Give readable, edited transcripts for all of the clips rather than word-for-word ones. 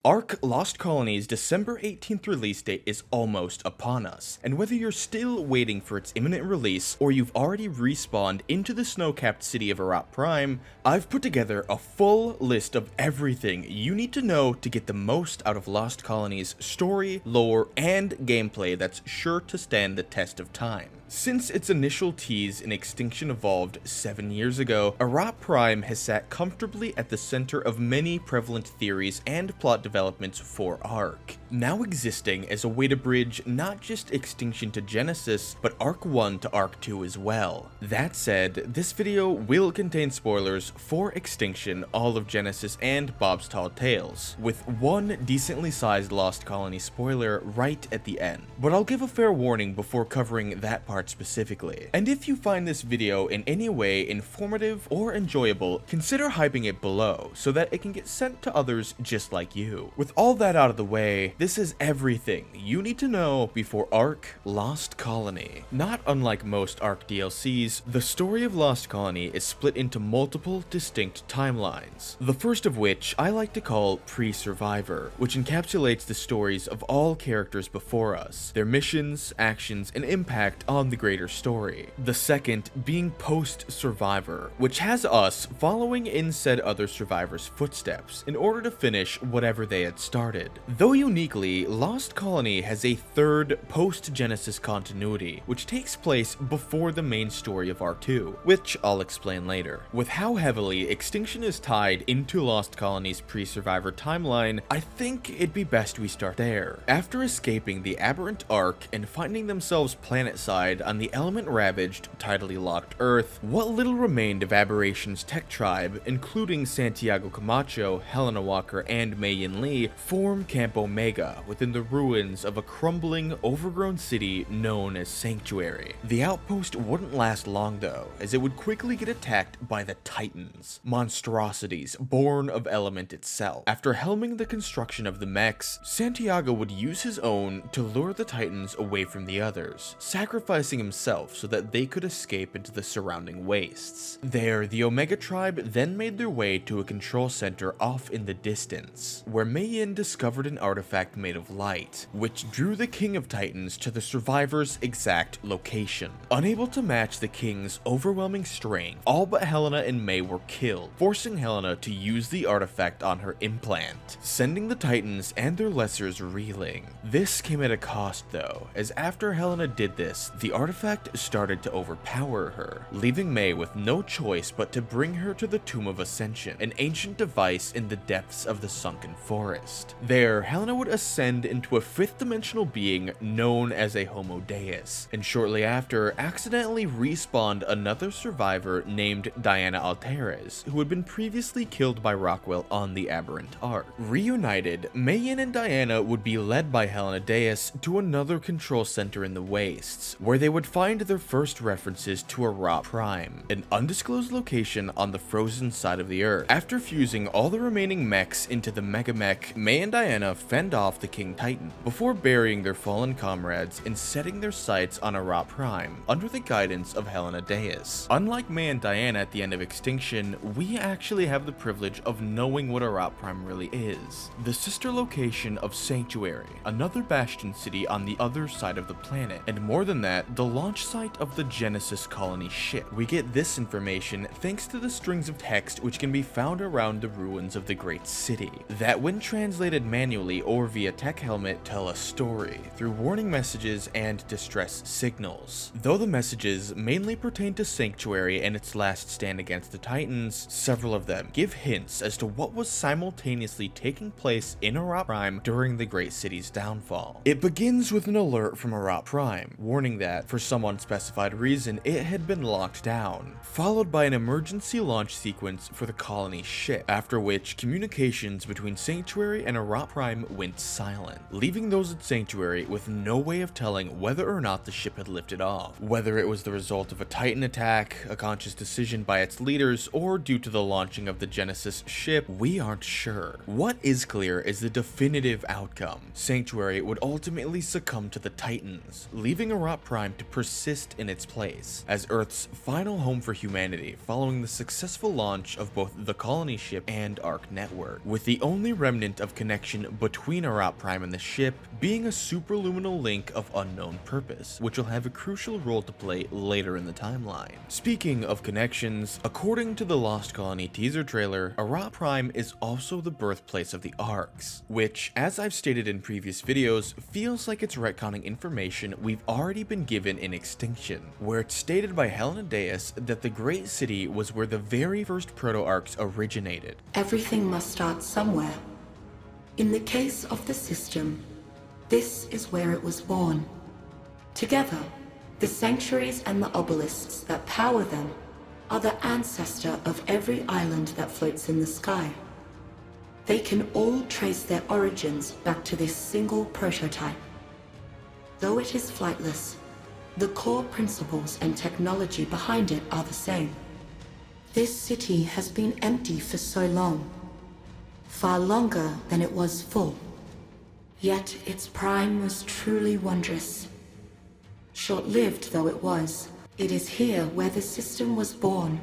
ARK Lost Colony's December 18th release date is almost upon us, and whether you're still waiting for its imminent release or you've already respawned into the snowcapped city of Arat Prime, I've put together a full list of everything you need to know to get the most out of Lost Colony's story, lore, and gameplay that's sure to stand the test of time. Since its initial tease in Extinction Evolved 7 years ago, Arat Prime has sat comfortably at the center of many prevalent theories and plot developments for ARK, now existing as a way to bridge not just Extinction to Genesis, but ARK I to ARK II as well. That said, this video will contain spoilers for Extinction, all of Genesis, and Bob's Tall Tales, with one decently sized Lost Colony spoiler right at the end. But I'll give a fair warning before covering that part specifically. And if you find this video in any way informative or enjoyable, consider hyping it below so that it can get sent to others just like you. With all that out of the way, this is everything you need to know before ARK Lost Colony. Not unlike most ARK DLCs, the story of Lost Colony is split into multiple distinct timelines. The first of which I like to call Pre-Survivor, which encapsulates the stories of all characters before us, their missions, actions, and impact on the greater story. The second being Post-Survivor, which has us following in said other survivors' footsteps in order to finish whatever they had started. Though uniquely, Lost Colony has a third post-Genesis continuity, which takes place before the main story of ARK II, which I'll explain later. With how heavily Extinction is tied into Lost Colony's Pre-Survivor timeline, I think it'd be best we start there. After escaping the aberrant ARK and finding themselves planetside on the element-ravaged, tidally locked Earth, what little remained of Aberration's tech tribe, including Santiago Camacho, Helena Walker, and Mei Yin Lee, form Camp Omega within the ruins of a crumbling, overgrown city known as Sanctuary. The outpost wouldn't last long though, as it would quickly get attacked by the Titans, monstrosities born of element itself. After helming the construction of the mechs, Santiago would use his own to lure the Titans away from the others, sacrificing himself so that they could escape into the surrounding wastes. There, the Omega tribe then made their way to a control center off in the distance, where Mei Yin discovered an artifact made of light, which drew the King of Titans to the survivors' exact location. Unable to match the King's overwhelming strength, all but Helena and Mei were killed, forcing Helena to use the artifact on her implant, sending the Titans and their lessers reeling. This came at a cost though, as after Helena did this, the artifact started to overpower her, leaving Mei with no choice but to bring her to the Tomb of Ascension, an ancient device in the depths of the sunken forest. There, Helena would ascend into a fifth-dimensional being known as a Homo Deus, and shortly after, accidentally respawned another survivor named Diana Alteres, who had been previously killed by Rockwell on the Aberrant Ark. Reunited, Mei Yin and Diana would be led by Helena Deus to another control center in the wastes, where they would find their first references to Arat Prime, an undisclosed location on the frozen side of the Earth. After fusing all the remaining mechs into the Mega Mech, Mei and Diana fend off the King Titan, before burying their fallen comrades and setting their sights on Arat Prime, under the guidance of Helena Deus. Unlike Mei and Diana at the end of Extinction, we actually have the privilege of knowing what Arat Prime really is, the sister location of Sanctuary, another Bastion city on the other side of the planet, and more than that, the launch site of the Genesis colony ship. We get this information thanks to the strings of text which can be found around the ruins of the great city, that when translated manually or via tech helmet tell a story, through warning messages and distress signals. Though the messages mainly pertain to Sanctuary and its last stand against the Titans, several of them give hints as to what was simultaneously taking place in Arat Prime during the great city's downfall. It begins with an alert from Arat Prime, warning that, for some unspecified reason, it had been locked down, followed by an emergency launch sequence for the colony's ship, after which communications between Sanctuary and Arat Prime went silent, leaving those at Sanctuary with no way of telling whether or not the ship had lifted off, whether it was the result of a Titan attack, a conscious decision by its leaders, or due to the launching of the Genesis ship. We aren't sure. What is clear is the definitive outcome. Sanctuary would ultimately succumb to the Titans, leaving Arat Prime Prime to persist in its place, as Earth's final home for humanity following the successful launch of both the colony ship and ARK network, with the only remnant of connection between Arat Prime and the ship being a superluminal link of unknown purpose, which will have a crucial role to play later in the timeline. Speaking of connections, according to the Lost Colony teaser trailer, Arat Prime is also the birthplace of the ARKs, which, as I've stated in previous videos, feels like it's retconning information we've already been given in Extinction, where it's stated by Helena Deus that the Great City was where the very first proto-ARKs originated. Everything must start somewhere. In the case of the system, this is where it was born. Together, the sanctuaries and the obelisks that power them are the ancestor of every island that floats in the sky. They can all trace their origins back to this single prototype. Though it is flightless, the core principles and technology behind it are the same. This city has been empty for so long, far longer than it was full. Yet its prime was truly wondrous. Short-lived though it was, it is here where the system was born,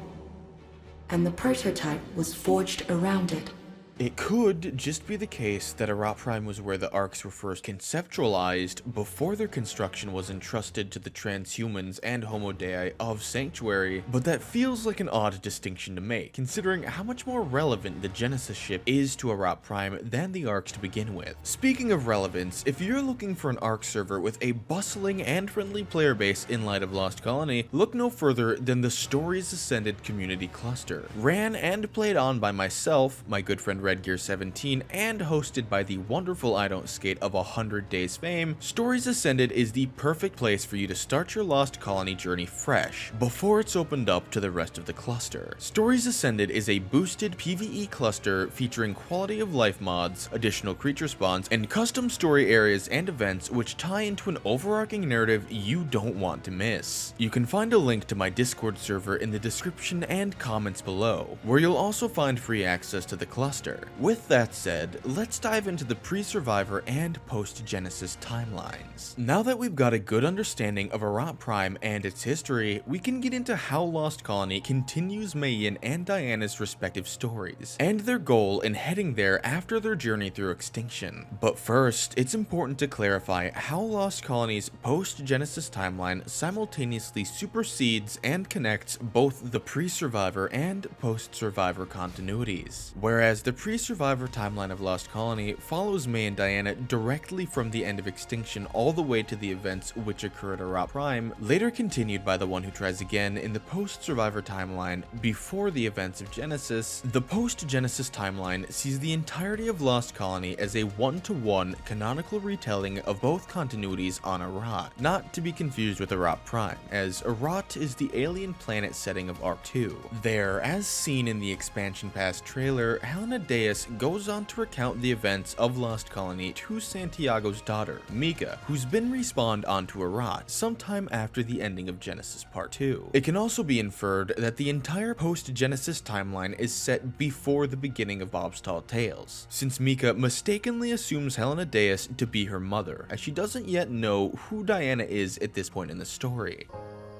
and the prototype was forged around it. It could just be the case that Arat Prime was where the ARKs were first conceptualized before their construction was entrusted to the transhumans and Homo Dei of Sanctuary, but that feels like an odd distinction to make, considering how much more relevant the Genesis ship is to Arat Prime than the ARKs to begin with. Speaking of relevance, if you're looking for an ARK server with a bustling and friendly player base in light of Lost Colony, look no further than the Stories Ascended community cluster. Ran and played on by myself, my good friend Redgear17, and hosted by the wonderful I Don't Skate of 100 Days fame, Stories Ascended is the perfect place for you to start your Lost Colony journey fresh, before it's opened up to the rest of the cluster. Stories Ascended is a boosted PvE cluster featuring quality of life mods, additional creature spawns, and custom story areas and events which tie into an overarching narrative you don't want to miss. You can find a link to my Discord server in the description and comments below, where you'll also find free access to the cluster. With that said, let's dive into the pre-Survivor and post-Genesis timelines. Now that we've got a good understanding of Arat Prime and its history, we can get into how Lost Colony continues Mayan and Diana's respective stories, and their goal in heading there after their journey through Extinction. But first, it's important to clarify how Lost Colony's post-Genesis timeline simultaneously supersedes and connects both the pre-Survivor and post-Survivor continuities. Whereas the pre-Survivor timeline of Lost Colony follows May and Diana directly from the end of Extinction all the way to the events which occur at Arat Prime, later continued by the One Who Tries Again in the post-Survivor timeline before the events of Genesis. The post-Genesis timeline sees the entirety of Lost Colony as a one-to-one canonical retelling of both continuities on Arat, not to be confused with Arat Prime, as Arat is the alien planet setting of ARK II. There, as seen in the Expansion Pass trailer, Helena Deus goes on to recount the events of Lost Colony to Santiago's daughter, Mika, who's been respawned onto Arat sometime after the ending of Genesis Part 2. It can also be inferred that the entire post-Genesis timeline is set before the beginning of Bob's Tall Tales, since Mika mistakenly assumes Helena Deus to be her mother, as she doesn't yet know who Diana is at this point in the story.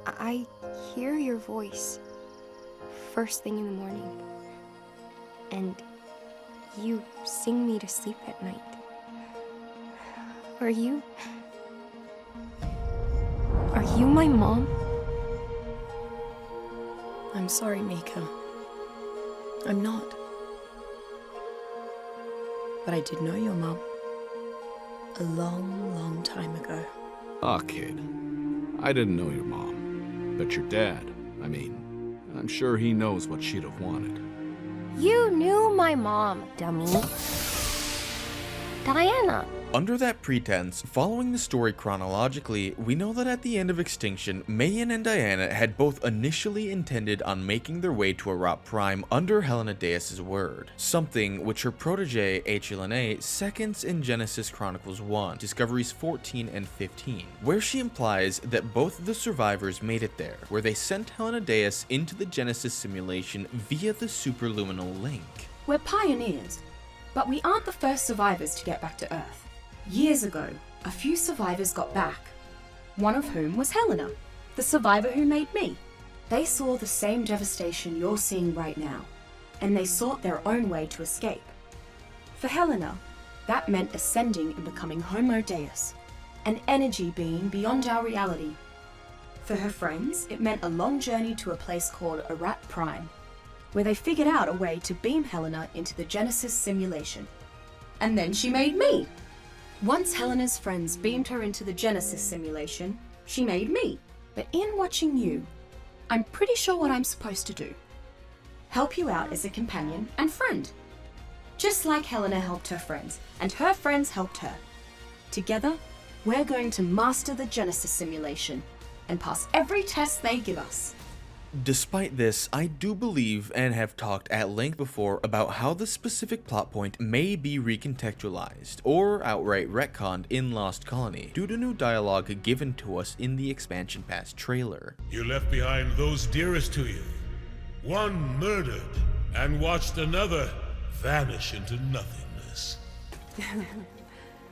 I hear your voice first thing in the morning, and you sing me to sleep at night. Are you my mom? I'm sorry, Mika. I'm not. But I did know your mom. A long, long time ago. Ah, kid. I didn't know your mom. But your dad, I'm sure he knows what she'd have wanted. You knew my mom, dummy. Diana. Under that pretense, following the story chronologically, we know that at the end of Extinction, Mayan and Diana had both initially intended on making their way to Arat Prime under Helena Deus' word, something which her protege, HLNA, seconds in Genesis Chronicles 1, Discoveries 14 and 15, where she implies that both the survivors made it there, where they sent Helena Deus into the Genesis simulation via the superluminal link. We're pioneers, but we aren't the first survivors to get back to Earth. Years ago, a few survivors got back. one of whom was Helena, the survivor who made me. They saw the same devastation you're seeing right now, and they sought their own way to escape. For Helena, that meant ascending and becoming Homo Deus, an energy being beyond our reality. For her friends, it meant a long journey to a place called Arat Prime, where they figured out a way to beam Helena into the Genesis simulation. And then she made me! Once Helena's friends beamed her into the Genesis simulation, she made me. But in watching you, I'm pretty sure what I'm supposed to do. Help you out as a companion and friend. Just like Helena helped her friends, and her friends helped her. Together, we're going to master the Genesis simulation and pass every test they give us. Despite this, I do believe and have talked at length before about how the specific plot point may be recontextualized or outright retconned in Lost Colony due to new dialogue given to us in the expansion pass trailer. You left behind those dearest to you. One murdered and watched another vanish into nothingness.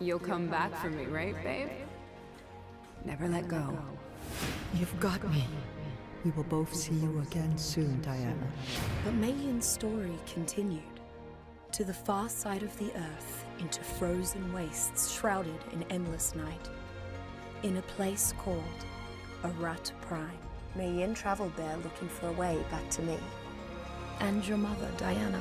You'll come back for me, right, babe? Never let go. You've got me. We will both see you again soon, Diana. But Mayin's story continued. To the far side of the earth, into frozen wastes shrouded in endless night. In a place called Arat Prime. Mayin traveled there looking for a way back to me. And your mother, Diana.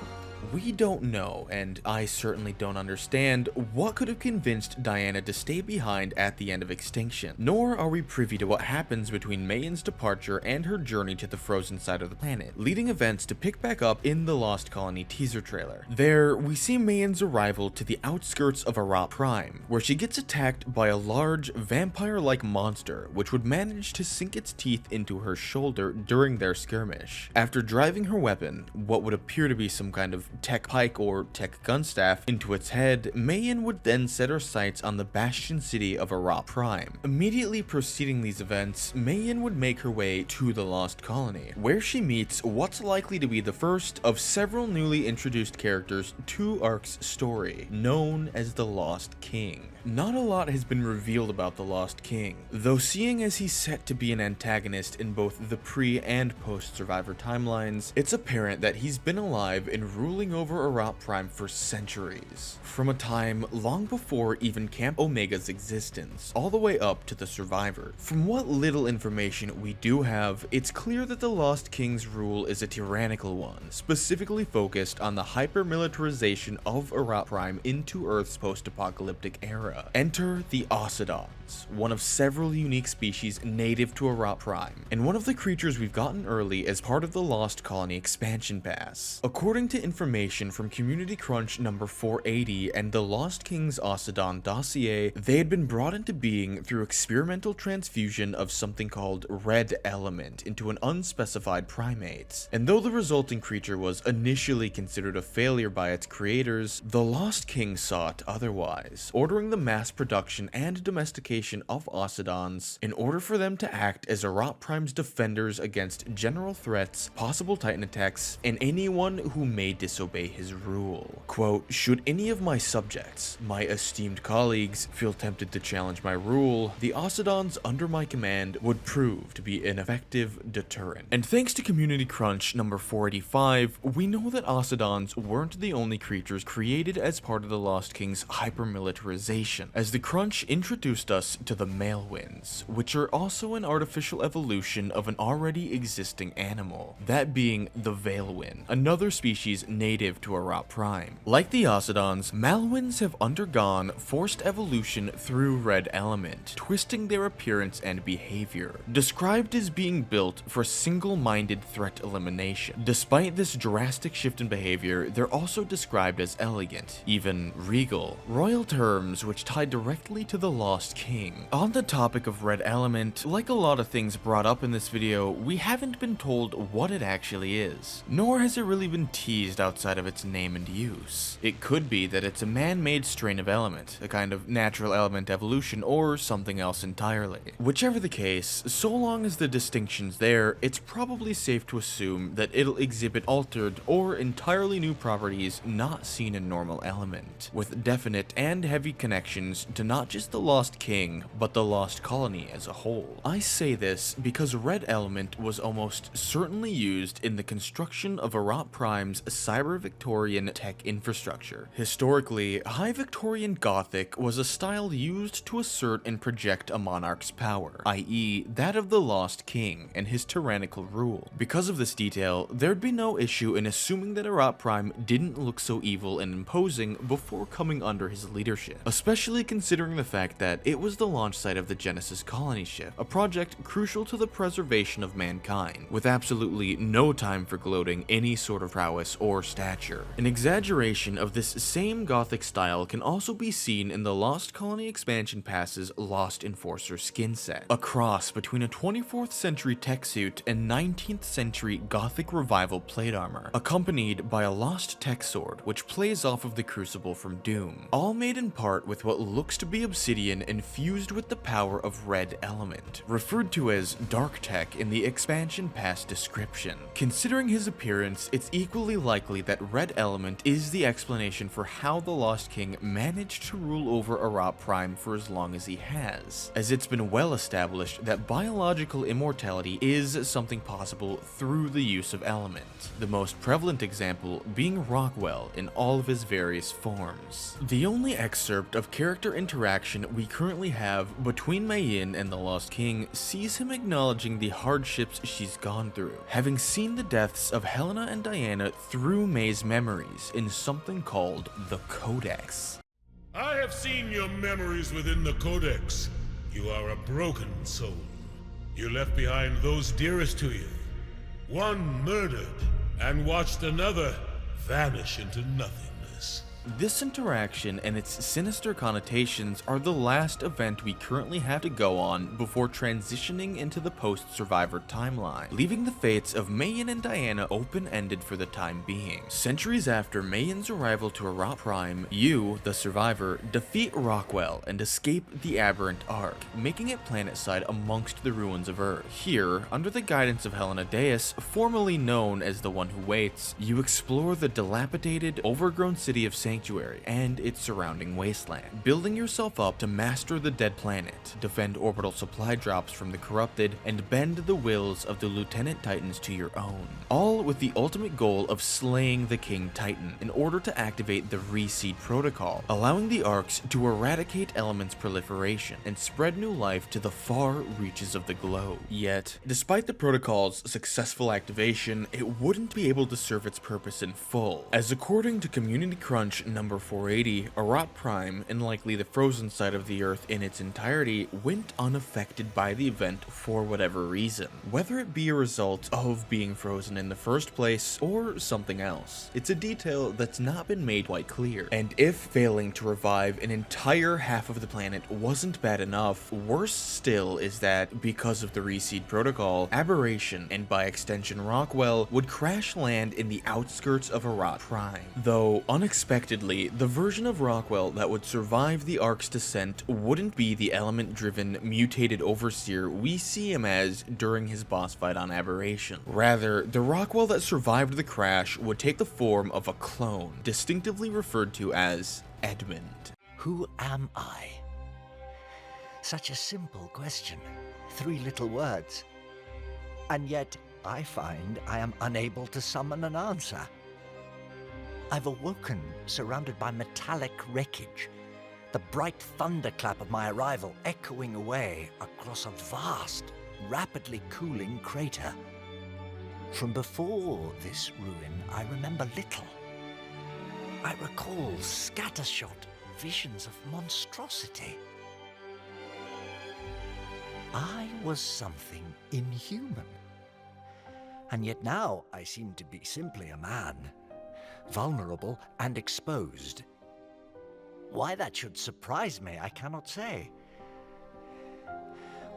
We don't know, and I certainly don't understand, what could have convinced Diana to stay behind at the end of Extinction, nor are we privy to what happens between Mayin's departure and her journey to the frozen side of the planet, leading events to pick back up in the Lost Colony teaser trailer. There, we see Mayin's arrival to the outskirts of Arat Prime, where she gets attacked by a large, vampire-like monster, which would manage to sink its teeth into her shoulder during their skirmish. After driving her weapon, what would appear to be some kind of tech pike or tech gunstaff, into its head, Mayin would then set her sights on the bastion city of Arat Prime. Immediately preceding these events, Mayin would make her way to the Lost Colony, where she meets what's likely to be the first of several newly introduced characters to ARK's story, known as the Lost King. Not a lot has been revealed about the Lost King, though seeing as he's set to be an antagonist in both the pre- and post-Survivor timelines, it's apparent that he's been alive and ruling over Arat Prime for centuries, from a time long before even Camp Omega's existence, all the way up to the Survivor. From what little information we do have, it's clear that the Lost King's rule is a tyrannical one, specifically focused on the hyper-militarization of Arat Prime into Earth's post-apocalyptic era. Enter the Occidons, one of several unique species native to Arat Prime, and one of the creatures we've gotten early as part of the Lost Colony expansion pass. According to information from Community Crunch number 480 and the Lost King's Occidon dossier, they had been brought into being through experimental transfusion of something called red element into an unspecified primate. And though the resulting creature was initially considered a failure by its creators, the Lost King sought otherwise, ordering the mass production and domestication of Occidons in order for them to act as Arat Prime's defenders against general threats, possible Titan attacks, and anyone who may disobey his rule. Quote, "Should any of my subjects, my esteemed colleagues, feel tempted to challenge my rule, the Occidons under my command would prove to be an effective deterrent." And thanks to Community Crunch number 485, we know that Occidons weren't the only creatures created as part of the Lost King's hyper-militarization, as the Crunch introduced us to the Malewinds, which are also an artificial evolution of an already existing animal, that being the Veilwind, another species native to Arat Prime. Like the Occidons, Malewinds have undergone forced evolution through red element, twisting their appearance and behavior, described as being built for single-minded threat elimination. Despite this drastic shift in behavior, they're also described as elegant, even regal, royal terms which tie directly to the Lost King. On the topic of red element, like a lot of things brought up in this video, we haven't been told what it actually is, nor has it really been teased outside outside of its name and use. It could be that it's a man-made strain of element, a kind of natural element evolution, or something else entirely. Whichever the case, so long as the distinction's there, it's probably safe to assume that it'll exhibit altered or entirely new properties not seen in normal element, with definite and heavy connections to not just the Lost King, but the Lost Colony as a whole. I say this because red element was almost certainly used in the construction of Arat Prime's cyber-Victorian tech infrastructure. Historically, High Victorian Gothic was a style used to assert and project a monarch's power, i.e. that of the Lost King and his tyrannical rule. Because of this detail, there'd be no issue in assuming that Arat Prime didn't look so evil and imposing before coming under his leadership, especially considering the fact that it was the launch site of the Genesis colony ship, a project crucial to the preservation of mankind, with absolutely no time for gloating any sort of prowess or stature. An exaggeration of this same Gothic style can also be seen in the Lost Colony expansion pass's Lost Enforcer skin set, a cross between a 24th century tech suit and 19th century Gothic revival plate armor, accompanied by a lost tech sword which plays off of the crucible from Doom, all made in part with what looks to be obsidian infused with the power of red element, referred to as dark tech in the expansion pass description. Considering his appearance, it's equally likely that red element is the explanation for how the Lost King managed to rule over Arat Prime for as long as he has, as it's been well established that biological immortality is something possible through the use of element, the most prevalent example being Rockwell in all of his various forms. The only excerpt of character interaction we currently have between Mei Yin and the Lost King sees him acknowledging the hardships she's gone through, having seen the deaths of Helena and Diana through May's memories in something called the Codex. I have seen your memories within the Codex. You are a broken soul. You left behind those dearest to you. One murdered, and watched another vanish into nothingness. This interaction and its sinister connotations are the last event we currently have to go on before transitioning into the post-Survivor timeline, leaving the fates of Mei Yin and Diana open-ended for the time being. Centuries after Mei Yin's arrival to Arat Prime, you, the Survivor, defeat Rockwell and escape the aberrant Ark, making it planetside amongst the ruins of Earth. Here, under the guidance of Helena Deus, formerly known as the One Who Waits, you explore the dilapidated, overgrown city of Sanctuary and its surrounding wasteland, building yourself up to master the dead planet, defend orbital supply drops from the corrupted, and bend the wills of the Lieutenant Titans to your own, all with the ultimate goal of slaying the King Titan in order to activate the Reseed Protocol, allowing the Arks to eradicate elements proliferation and spread new life to the far reaches of the globe. Yet, despite the protocol's successful activation, it wouldn't be able to serve its purpose in full, as according to Community Crunch number 480, Arat Prime, and likely the frozen side of the Earth in its entirety, went unaffected by the event for whatever reason, whether it be a result of being frozen in the first place or something else. It's a detail that's not been made quite clear, and if failing to revive an entire half of the planet wasn't bad enough, worse still is that, because of the Reseed Protocol, Aberration, and by extension Rockwell, would crash land in the outskirts of Arat Prime, though unexpectedly, the version of Rockwell that would survive the Ark's descent wouldn't be the element-driven, mutated overseer we see him as during his boss fight on Aberration. Rather, the Rockwell that survived the crash would take the form of a clone, distinctively referred to as Edmund. Who am I? Such a simple question. 3 little words. And yet, I find I am unable to summon an answer. I've awoken, surrounded by metallic wreckage, the bright thunderclap of my arrival echoing away across a vast, rapidly cooling crater. From before this ruin, I remember little. I recall scattershot visions of monstrosity. I was something inhuman. And yet now I seem to be simply a man, vulnerable and exposed. Why that should surprise me, I cannot say.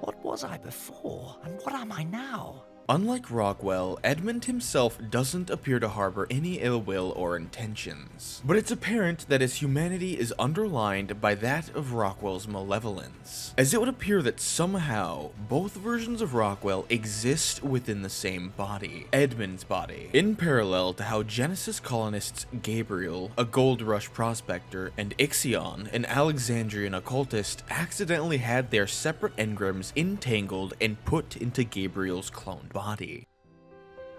What was I before, and what am I now? Unlike Rockwell, Edmund himself doesn't appear to harbor any ill will or intentions, but it's apparent that his humanity is underlined by that of Rockwell's malevolence, as it would appear that somehow both versions of Rockwell exist within the same body, Edmund's body, in parallel to how Genesis colonists Gabriel, a gold rush prospector, and Ixion, an Alexandrian occultist, accidentally had their separate engrams entangled and put into Gabriel's cloned body.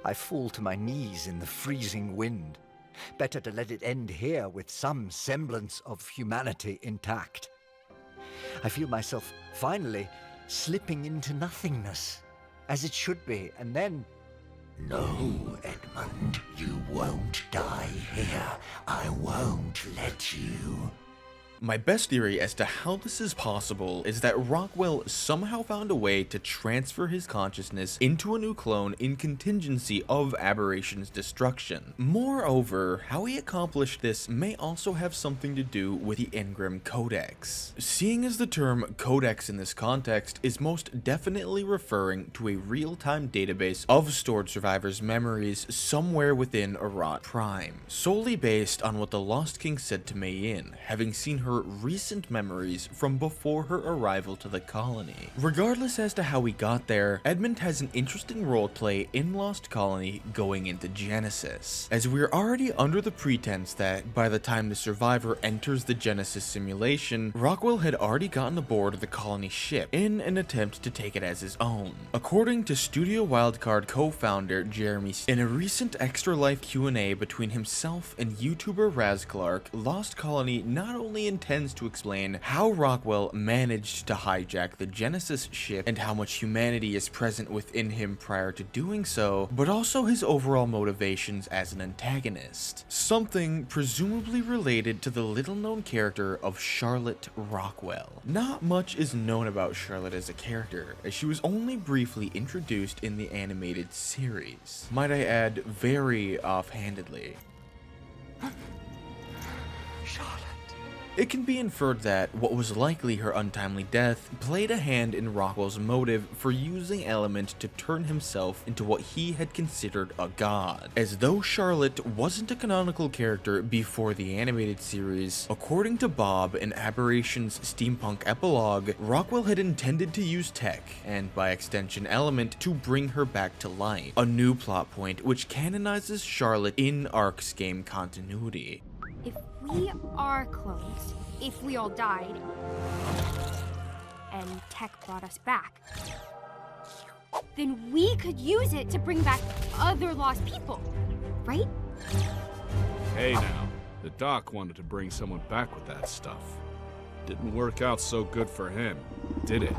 I fall to my knees in the freezing wind. Better to let it end here with some semblance of humanity intact. I feel myself finally slipping into nothingness, as it should be, and then... No, Edmund, you won't die here. I won't let you. My best theory as to how this is possible is that Rockwell somehow found a way to transfer his consciousness into a new clone in contingency of Aberration's destruction. Moreover, how he accomplished this may also have something to do with the Engram Codex, seeing as the term codex in this context is most definitely referring to a real-time database of stored survivors' memories somewhere within Arat Prime, solely based on what the Lost King said to Mei Yin, having seen her recent memories from before her arrival to the colony. Regardless as to how we got there, Edmund has an interesting roleplay in Lost Colony going into Genesis, as we're already under the pretense that by the time the survivor enters the Genesis simulation, Rockwell had already gotten aboard the colony ship in an attempt to take it as his own. According to Studio Wildcard co-founder Jeremy, in a recent Extra Life Q&A between himself and YouTuber Raz Clark, Lost Colony not only intends to explain how Rockwell managed to hijack the Genesis ship and how much humanity is present within him prior to doing so, but also his overall motivations as an antagonist, something presumably related to the little-known character of Charlotte Rockwell. Not much is known about Charlotte as a character, as she was only briefly introduced in the animated series. Might I add, very offhandedly. Charlotte. It can be inferred that what was likely her untimely death played a hand in Rockwell's motive for using Element to turn himself into what he had considered a god. As though Charlotte wasn't a canonical character before the animated series, according to Bob in Aberration's steampunk epilogue, Rockwell had intended to use tech, and by extension Element, to bring her back to life, a new plot point which canonizes Charlotte in ARK's game continuity. If we are clones, if we all died, and tech brought us back, then we could use it to bring back other lost people, right? Hey now, the doc wanted to bring someone back with that stuff. Didn't work out so good for him, did it?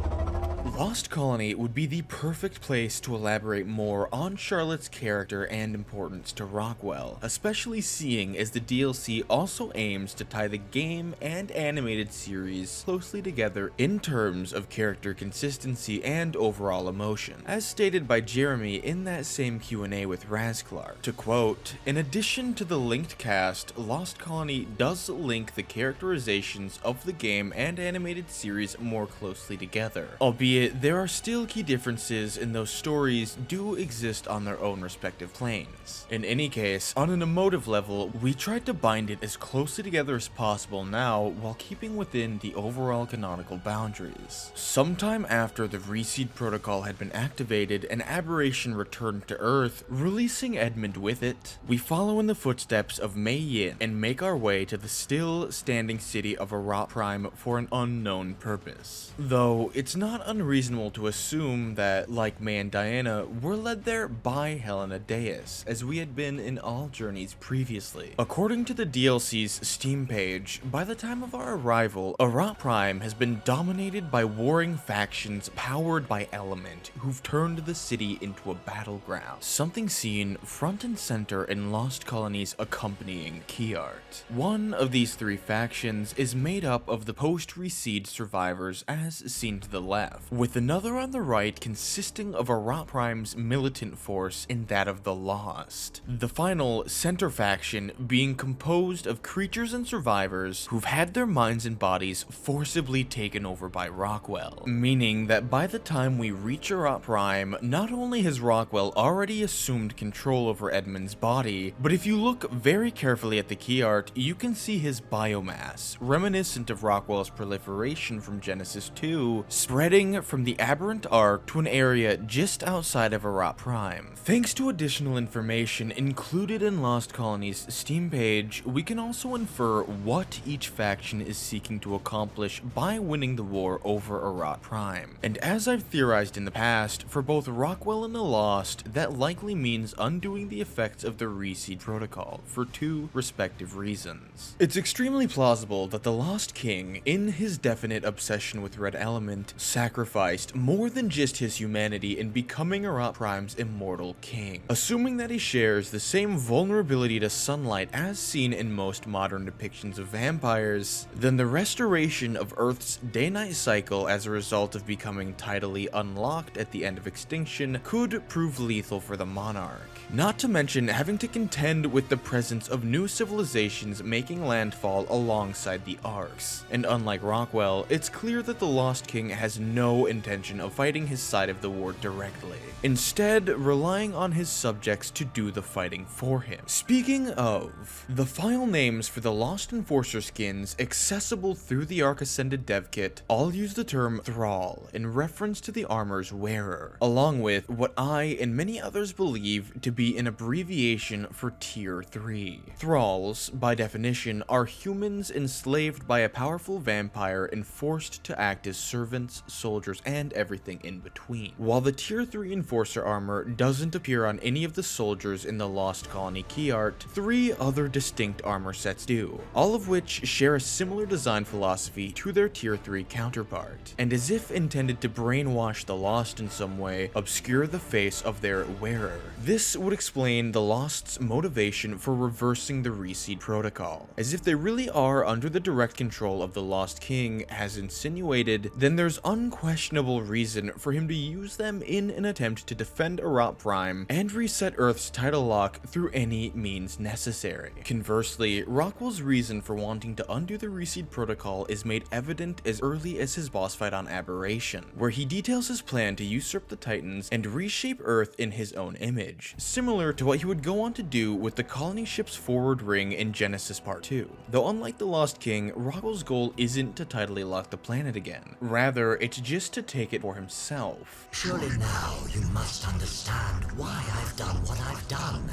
Lost Colony would be the perfect place to elaborate more on Charlotte's character and importance to Rockwell, especially seeing as the DLC also aims to tie the game and animated series closely together in terms of character consistency and overall emotion, as stated by Jeremy in that same Q&A with Raz Clark. To quote, "In addition to the linked cast, Lost Colony does link the characterizations of the game and animated series more closely together, albeit there are still key differences and those stories do exist on their own respective planes. In any case, on an emotive level, we tried to bind it as closely together as possible now while keeping within the overall canonical boundaries. Sometime after the Reseed protocol had been activated and Aberration returned to Earth, releasing Edmund with it, we follow in the footsteps of Mei Yin and make our way to the still standing city of Arat Prime for an unknown purpose. Though it's not unreasonable to assume that, like May and Diana, we're led there by Helena Deus, as we had been in all journeys previously. According to the DLC's Steam page, by the time of our arrival, Arat Prime has been dominated by warring factions powered by Element, who've turned the city into a battleground, something seen front and center in Lost Colony's accompanying key art. One of these three factions is made up of the post-Reseed survivors as seen to the left, with another on the right consisting of Arat Prime's militant force and that of the Lost. The final center faction being composed of creatures and survivors who've had their minds and bodies forcibly taken over by Rockwell, meaning that by the time we reach Arat Prime, not only has Rockwell already assumed control over Edmund's body, but if you look very carefully at the key art, you can see his biomass, reminiscent of Rockwell's proliferation from Genesis 2, spreading from the aberrant Ark to an area just outside of Arat Prime. Thanks to additional information included in Lost Colony's Steam page, we can also infer what each faction is seeking to accomplish by winning the war over Arat Prime. And as I've theorized in the past, for both Rockwell and the Lost, that likely means undoing the effects of the Reseed Protocol for two respective reasons. It's extremely plausible that the Lost King, in his definite obsession with Red Element, sacrificed more than just his humanity in becoming Arat Prime's immortal king. Assuming that he shares the same vulnerability to sunlight as seen in most modern depictions of vampires, then the restoration of Earth's day-night cycle as a result of becoming tidally unlocked at the end of Extinction could prove lethal for the Monarch. Not to mention having to contend with the presence of new civilizations making landfall alongside the Arks. And unlike Rockwell, it's clear that the Lost King has no intention of fighting his side of the war directly, instead relying on his subjects to do the fighting for him. Speaking of, the file names for the Lost Enforcer skins accessible through the Ark Ascended dev kit all use the term Thrall in reference to the armor's wearer, along with what I and many others believe to be an abbreviation for Tier 3. Thralls, by definition, are humans enslaved by a powerful vampire and forced to act as servants, soldiers, and everything in between. While the Tier 3 Enforcer armor doesn't appear on any of the soldiers in the Lost Colony key art, 3 other distinct armor sets do, all of which share a similar design philosophy to their Tier 3 counterpart, and as if intended to brainwash the Lost in some way, obscure the face of their wearer. This would explain the Lost's motivation for reversing the Reseed Protocol. As if they really are under the direct control of the Lost King, as insinuated, then there's unquestionable reason for him to use them in an attempt to defend Arat Prime and reset Earth's tidal lock through any means necessary. Conversely, Rockwell's reason for wanting to undo the Reseed Protocol is made evident as early as his boss fight on Aberration, where he details his plan to usurp the Titans and reshape Earth in his own image, similar to what he would go on to do with the colony ship's forward ring in Genesis Part 2. Though unlike the Lost King, Rockwell's goal isn't to tidally lock the planet again. Rather, it's just to take it for himself. Surely now you must understand why I've done what I've done.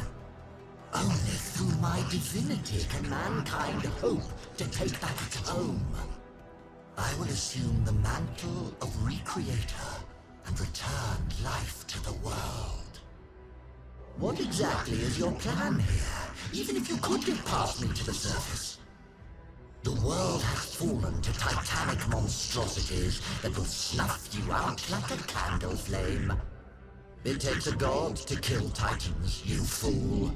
Only through my divinity can mankind hope to take back its home. I will assume the mantle of Recreator and return life to the world. What exactly is your plan here, even if you could get past me to the surface? The world has fallen to titanic monstrosities that will snuff you out like a candle flame. It takes a god to kill titans, you fool.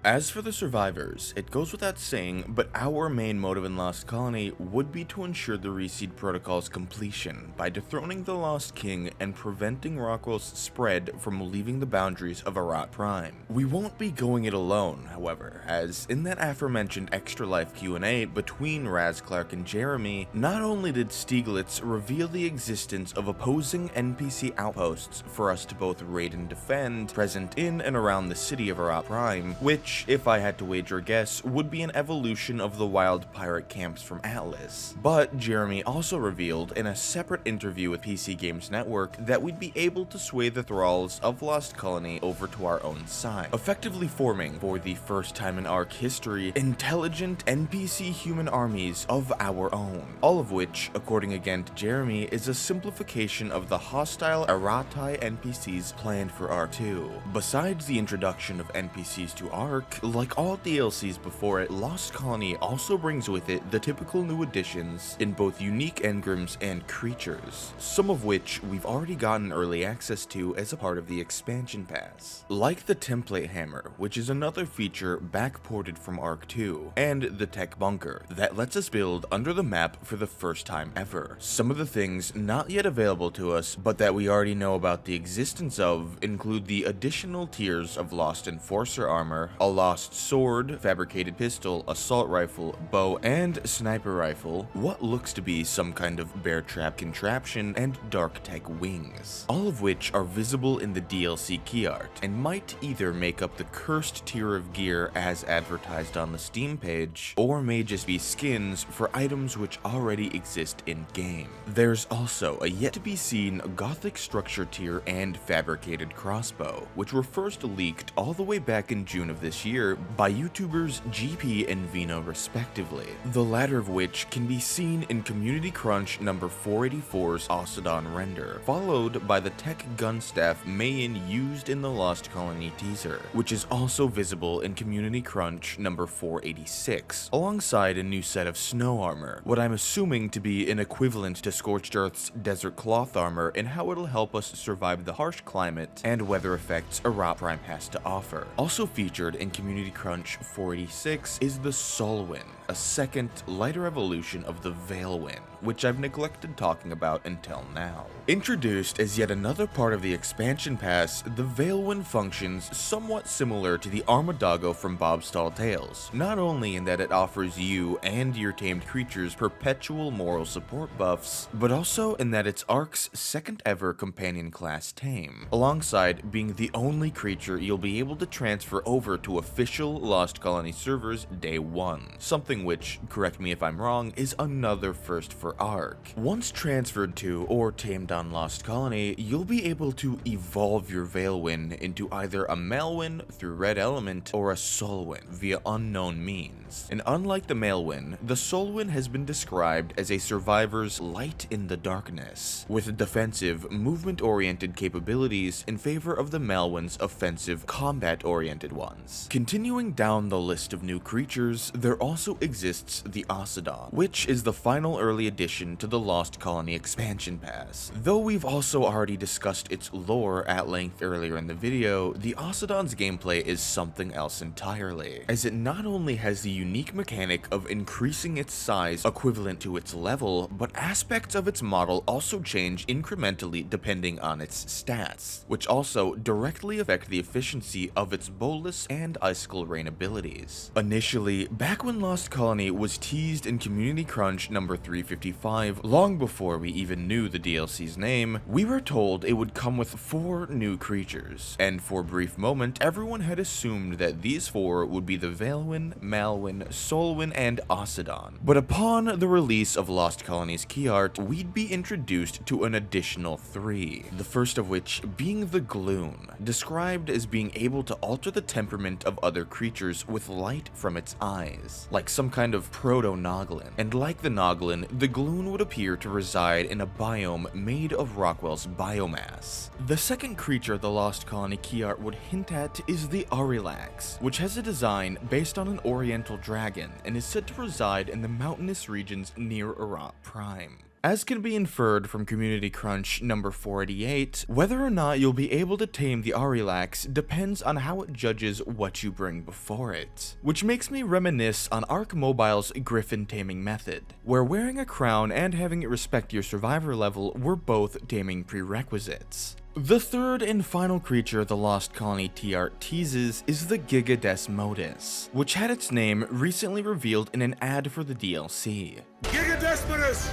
As for the survivors, it goes without saying, but our main motive in Lost Colony would be to ensure the Reseed Protocol's completion by dethroning the Lost King and preventing Rockwell's spread from leaving the boundaries of Arat Prime. We won't be going it alone, however, as in that aforementioned Extra Life Q&A between Raz Clark and Jeremy, not only did Stieglitz reveal the existence of opposing NPC outposts for us to both raid and defend present in and around the city of Arat Prime, which, if I had to wager a guess, would be an evolution of the wild pirate camps from Atlas. But Jeremy also revealed in a separate interview with PC Games Network that we'd be able to sway the thralls of Lost Colony over to our own side, effectively forming, for the first time in ARK history, intelligent NPC human armies of our own, all of which, according again to Jeremy, is a simplification of the hostile Aratai NPCs planned for ARK II. Besides the introduction of NPCs to ARK, ARK, like all DLCs before it, Lost Colony also brings with it the typical new additions in both unique engrams and creatures, some of which we've already gotten early access to as a part of the expansion pass. Like the template hammer, which is another feature backported from ARK II, and the tech bunker, that lets us build under the map for the first time ever. Some of the things not yet available to us, but that we already know about the existence of, include the additional tiers of Lost Enforcer armor, a Lost sword, fabricated pistol, assault rifle, bow, and sniper rifle, what looks to be some kind of bear trap contraption, and dark tech wings, all of which are visible in the DLC key art, and might either make up the cursed tier of gear as advertised on the Steam page, or may just be skins for items which already exist in-game. There's also a yet-to-be-seen Gothic structure tier and fabricated crossbow, which were first leaked all the way back in June of this year by YouTubers GP and Vino respectively, the latter of which can be seen in Community Crunch number 484's Ocedon render, followed by the tech gun staff Mayan used in the Lost Colony teaser, which is also visible in Community Crunch number 486, alongside a new set of snow armor, what I'm assuming to be an equivalent to Scorched Earth's desert cloth armor and how it'll help us survive the harsh climate and weather effects Arat Prime has to offer. Also featured in Community Crunch 486 is the Solwyn, a second, lighter evolution of the Veilwyn, which I've neglected talking about until now. Introduced as yet another part of the expansion pass, the Veilwyn functions somewhat similar to the Armadago from Bob's Tall Tales, not only in that it offers you and your tamed creatures perpetual moral support buffs, but also in that it's ARK's second ever companion class tame, alongside being the only creature you'll be able to transfer over to official Lost Colony servers day one, something which, correct me if I'm wrong, is another first for ARK. Once transferred to or tamed on Lost Colony, you'll be able to evolve your Veilwyn into either a Malwyn through Red Element or a Solwyn via unknown means. And unlike the Malwyn, the Solwyn has been described as a survivor's light in the darkness, with defensive, movement-oriented capabilities in favor of the Malwyn's offensive, combat-oriented ones. Continuing down the list of new creatures, there also exists the Ocedon, which is the final early addition to the Lost Colony expansion pass. Though we've also already discussed its lore at length earlier in the video, the Ocedon's gameplay is something else entirely, as it not only has the unique mechanic of increasing its size equivalent to its level, but aspects of its model also change incrementally depending on its stats, which also directly affect the efficiency of its Bolus and Icicle Rain abilities. Initially, back when Lost Colony was teased in Community Crunch number 355, long before we even knew the DLC's name, we were told it would come with 4 new creatures, and for a brief moment everyone had assumed that these 4 would be the Veilwyn, Malwyn, Solwyn, and Ocedon. But upon the release of Lost Colony's key art, we'd be introduced to an additional 3, the first of which being the Gloon, described as being able to alter the temperament of other creatures with light from its eyes, like some kind of proto-Noglin. And like the Noglin, the Gloon would appear to reside in a biome made of Rockwell's biomass. The second creature the Lost Colony key art would hint at is the Arilax, which has a design based on an oriental dragon and is said to reside in the mountainous regions near Arat Prime. As can be inferred from Community Crunch number 488, whether or not you'll be able to tame the Arilax depends on how it judges what you bring before it, which makes me reminisce on ARK Mobile's Griffin taming method, where wearing a crown and having it respect your survivor level were both taming prerequisites. The third and final creature the Lost Colony T-Art teases is the Gigadesmodus, which had its name recently revealed in an ad for the DLC. Gigadesmodus!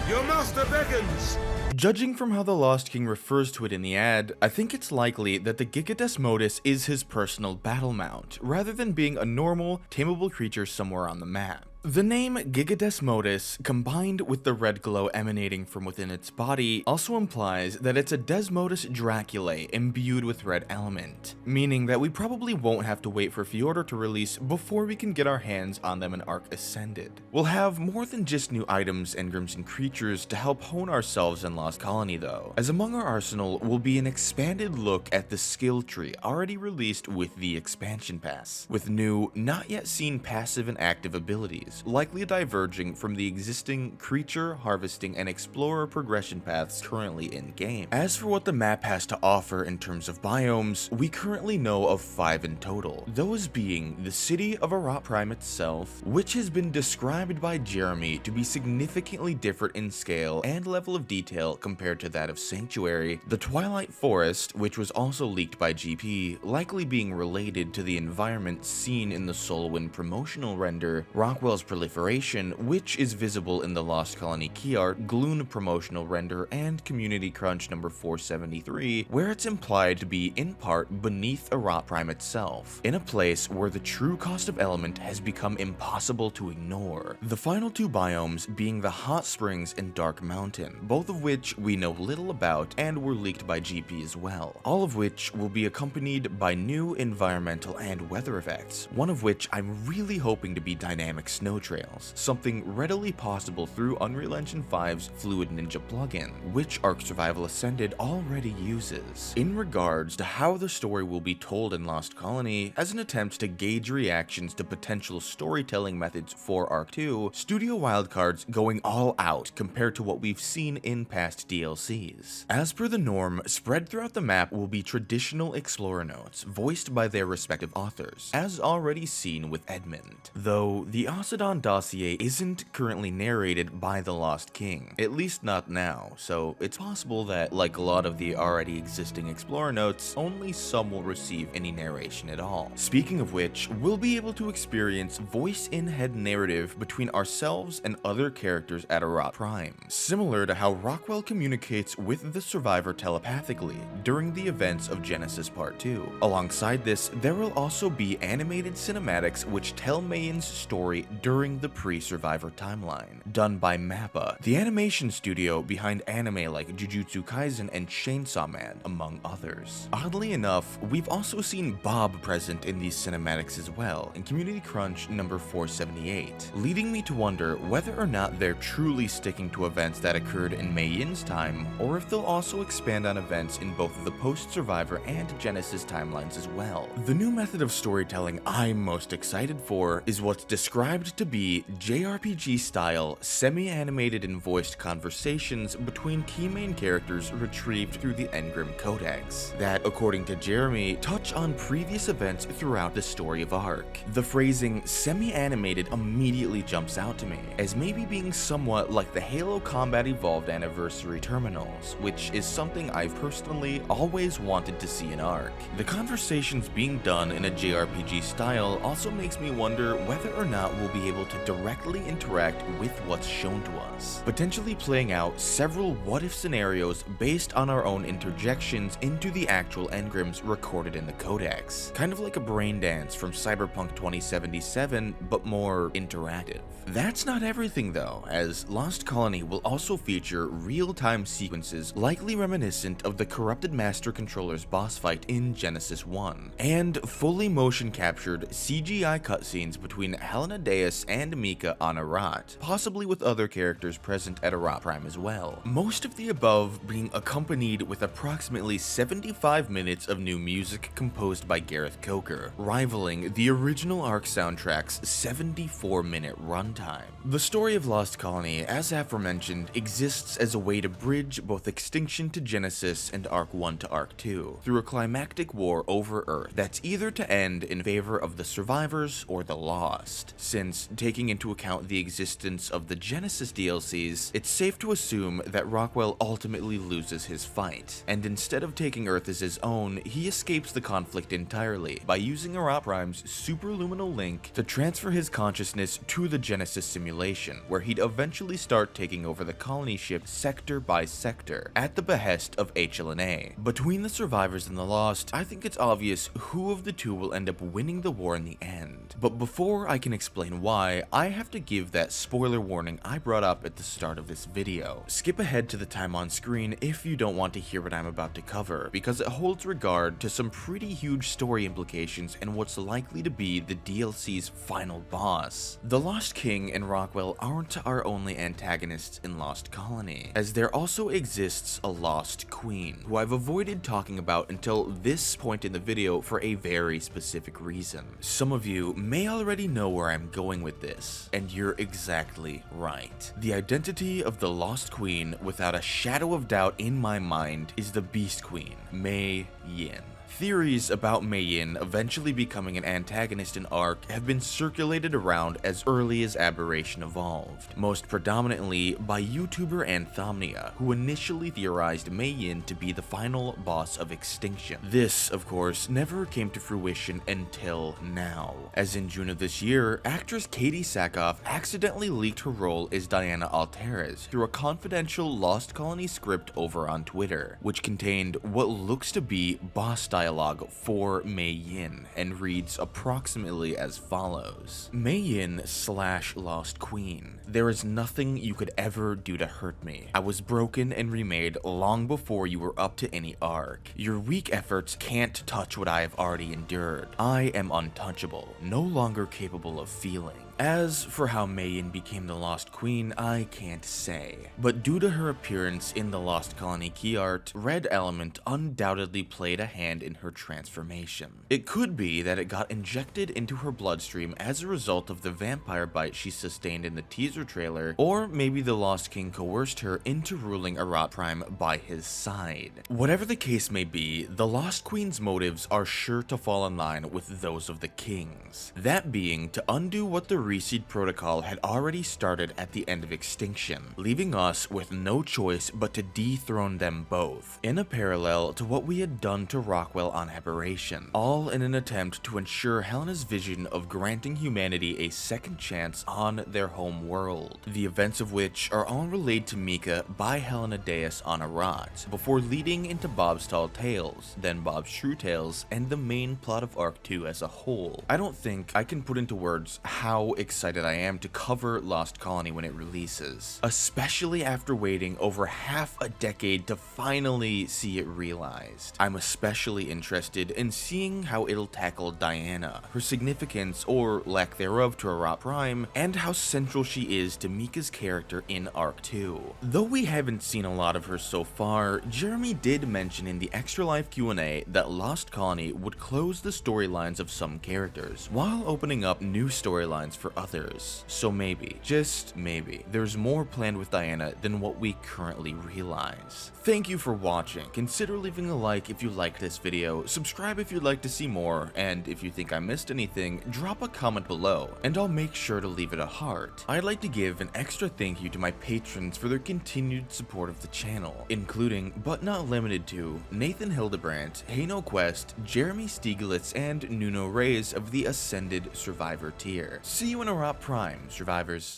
Your master beckons! Judging from how the Lost King refers to it in the ad, I think it's likely that the Gigadesmodus is his personal battle mount, rather than being a normal, tameable creature somewhere on the map. The name Gigadesmodus, combined with the red glow emanating from within its body, also implies that it's a Desmodus Draculae imbued with red element, meaning that we probably won't have to wait for Fjordur to release before we can get our hands on them in ARK Ascended. We'll have more than just new items, engrams, and creatures to help hone ourselves in Lost Colony though, as among our arsenal will be an expanded look at the skill tree already released with the expansion pass, with new, not yet seen passive and active abilities, likely diverging from the existing creature, harvesting, and explorer progression paths currently in-game. As for what the map has to offer in terms of biomes, we currently know of 5 in total, those being the city of Arat Prime itself, which has been described by Jeremy to be significantly different in scale and level of detail compared to that of Sanctuary, the Twilight Forest, which was also leaked by GP, likely being related to the environment seen in the Solwind promotional render, Rockwell's proliferation, which is visible in the Lost Colony key art, Gloon promotional render, and Community Crunch number 473, where it's implied to be in part beneath Arat Prime itself, in a place where the true cost of element has become impossible to ignore. The final 2 biomes being the Hot Springs and Dark Mountain, both of which we know little about and were leaked by GP as well, all of which will be accompanied by new environmental and weather effects, one of which I'm really hoping to be dynamic snow trails, something readily possible through Unreal Engine 5's Fluid Ninja plugin, which ARK Survival Ascended already uses. In regards to how the story will be told in Lost Colony, as an attempt to gauge reactions to potential storytelling methods for ARK II, Studio Wildcard's going all out compared to what we've seen in past DLCs. As per the norm, spread throughout the map will be traditional explorer notes, voiced by their respective authors, as already seen with Edmund, though the Ocedon dossier isn't currently narrated by the Lost King, at least not now, so it's possible that, like a lot of the already existing explorer notes, only some will receive any narration at all. Speaking of which, we'll be able to experience voice-in-head narrative between ourselves and other characters at Arat Prime, similar to how Rockwell communicates with the survivor telepathically during the events of Genesis Part 2. Alongside this, there will also be animated cinematics which tell Mayon's story during the pre-Survivor timeline, done by Mappa, the animation studio behind anime like Jujutsu Kaisen and Chainsaw Man, among others. Oddly enough, we've also seen Bob present in these cinematics as well, in Community Crunch number 478, leading me to wonder whether or not they're truly sticking to events that occurred in Mei Yin's time, or if they'll also expand on events in both the post-Survivor and Genesis timelines as well. The new method of storytelling I'm most excited for is what's described to be JRPG-style, semi-animated and voiced conversations between key main characters retrieved through the Engram Codex, that, according to Jeremy, touch on previous events throughout the story of ARK. The phrasing semi-animated immediately jumps out to me, as maybe being somewhat like the Halo Combat Evolved Anniversary terminals, which is something I've personally always wanted to see in ARK. The conversations being done in a JRPG style also makes me wonder whether or not we'll be able to directly interact with what's shown to us, potentially playing out several what-if scenarios based on our own interjections into the actual engrams recorded in the Codex, kind of like a brain dance from Cyberpunk 2077, but more interactive. That's not everything though, as Lost Colony will also feature real-time sequences likely reminiscent of the Corrupted Master Controller's boss fight in Genesis 1, and fully motion-captured CGI cutscenes between Helena Deus and Mika on Arat, possibly with other characters present at Arat Prime as well. Most of the above being accompanied with approximately 75 minutes of new music composed by Gareth Coker, rivaling the original ARK soundtrack's 74-minute runtime. The story of Lost Colony, as aforementioned, exists as a way to bridge both Extinction to Genesis and ARK I to ARK II through a climactic war over Earth that's either to end in favor of the survivors or the lost. Since, taking into account the existence of the Genesis DLCs, it's safe to assume that Rockwell ultimately loses his fight, and instead of taking Earth as his own, he escapes the conflict entirely by using Arat Prime's superluminal link to transfer his consciousness to the Genesis simulation, where he'd eventually start taking over the colony ship sector by sector, at the behest of HLNA. Between the survivors and the lost, I think it's obvious who of the two will end up winning the war in the end. But before I can explain why I have to give that spoiler warning I brought up at the start of this video. Skip ahead to the time on screen if you don't want to hear what I'm about to cover, because it holds regard to some pretty huge story implications and what's likely to be the DLC's final boss. The Lost King and Rockwell aren't our only antagonists in Lost Colony, as there also exists a Lost Queen, who I've avoided talking about until this point in the video for a very specific reason. Some of you may already know where I'm going with this, and you're exactly right. The identity of the Lost Queen, without a shadow of doubt in my mind, is the Beast Queen, Mei Yin. Theories about Mei Yin eventually becoming an antagonist in ARK have been circulated around as early as Aberration Evolved, most predominantly by YouTuber Anthomnia, who initially theorized Mei Yin to be the final boss of Extinction. This, of course, never came to fruition until now, as in June of this year, actress Katie Sackhoff accidentally leaked her role as Diana Alteres through a confidential Lost Colony script over on Twitter, which contained what looks to be boss dialogue for Mei Yin, and reads approximately as follows. Mei Yin / Lost Queen. There is nothing you could ever do to hurt me. I was broken and remade long before you were up to any ARK. Your weak efforts can't touch what I have already endured. I am untouchable, no longer capable of feeling. As for how Mei Yin became the Lost Queen, I can't say. But due to her appearance in the Lost Colony key art, Red Element undoubtedly played a hand in her transformation. It could be that it got injected into her bloodstream as a result of the vampire bite she sustained in the teaser trailer, or maybe the Lost King coerced her into ruling Arat Prime by his side. Whatever the case may be, the Lost Queen's motives are sure to fall in line with those of the King's. That being to undo what the Reseed Protocol had already started at the end of Extinction, leaving us with no choice but to dethrone them both, in a parallel to what we had done to Rockwell on Aberration, all in an attempt to ensure Helena's vision of granting humanity a second chance on their home world, the events of which are all relayed to Mika by Helena Deus on Arat, before leading into Bob's Tall Tales, then Bob's True Tales, and the main plot of ARK II as a whole. I don't think I can put into words how excited I am to cover Lost Colony when it releases, especially after waiting over half a decade to finally see it realized. I'm especially interested in seeing how it'll tackle Diana, her significance or lack thereof to Arat Prime, and how central she is to Mika's character in ARK II. Though we haven't seen a lot of her so far, Jeremy did mention in the Extra Life Q&A that Lost Colony would close the storylines of some characters, while opening up new storylines for others. So maybe, just maybe, there's more planned with Diana than what we currently realize. Thank you for watching. Consider leaving a like if you liked this video, subscribe if you'd like to see more, and if you think I missed anything, drop a comment below, and I'll make sure to leave it a heart. I'd like to give an extra thank you to my patrons for their continued support of the channel, including, but not limited to, Nathan Hildebrandt, Hano Quest, Jeremy Stieglitz, and Nuno Reyes of the Ascended Survivor tier. See you in Arat Prime, survivors.